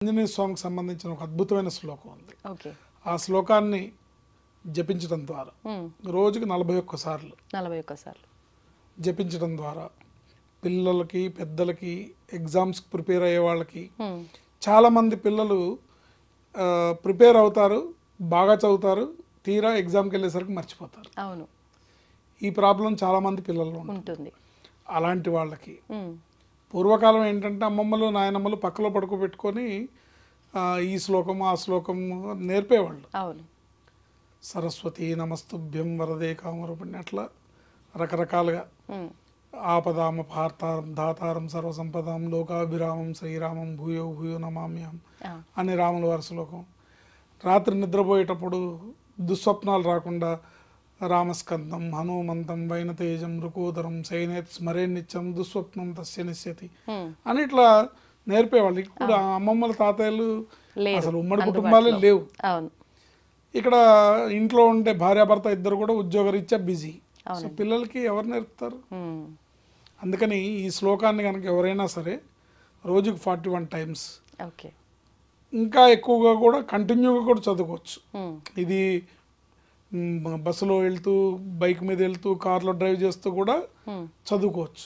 ఆంజనేయ స్వామికి సంబంధించిన ఒక అద్భుతమైన శ్లోకం ఉంది. ఓకే. ఆ శ్లోకాన్ని జపించడం ద్వారా రోజుకి 41 సార్లు 41 సార్లు జపించడం ద్వారా పిల్లలకి పెద్దలకి ఎగ్జామ్స్కి ప్రిపేర్ అయ్యే వాళ్ళకి చాలామంది పిల్లలు ప్రిపేర్ అవుతారు, బాగా చదువుతారు, తీరా ఎగ్జామ్కి వెళ్ళేసరికి మర్చిపోతారు. అవును, ఈ ప్రాబ్లం చాలామంది పిల్లల్లో ఉంటుంది. అలాంటి వాళ్ళకి పూర్వకాలం ఏంటంటే అమ్మమ్మలు నాయనమ్మలు పక్కలో పడుకోబెట్టుకొని ఈ శ్లోకము ఆ శ్లోకము నేర్పేవాళ్ళు. అవును. సరస్వతి నమస్తుభ్యం వరదే కామరూపిణి అట్లా రకరకాలుగా ఆపదామపహార్తారం దాతారం సర్వసంపదాం లోకాభిరామం శ్రీరామం భూయో భూయో నమామ్యం అని రాముల వారి శ్లోకం. రాత్రి నిద్రపోయేటప్పుడు దుస్వప్నాలు రాకుండా రామస్కందం హనుమంతం వైనతేజం రుకోదరం సైనేత్ స్మరే నిత్యం దుస్వప్నం తస్య నిశ్యతి అని ఇట్లా నేర్పేవాళ్ళు. ఇప్పుడు అమ్మమ్మల తాతయ్యలు అసలు ఉమ్మడి కుటుంబాలే లేవు. ఇక్కడ ఇంట్లో ఉండే భార్యాభర్త ఇద్దరు కూడా ఉద్యోగరీత్యా బిజీ. సో పిల్లలకి ఎవరు నేర్పుతారు? అందుకని ఈ శ్లోకాన్ని కనుక ఎవరైనా సరే రోజుకు 41 టైమ్స్ ఇంకా ఎక్కువగా కూడా కంటిన్యూగా కూడా చదువుకోవచ్చు. ఇది బస్సులో వెళ్తూ, బైక్ మీద వెళ్తూ, కార్లో డ్రైవ్ చేస్తూ కూడా చదువుకోవచ్చు.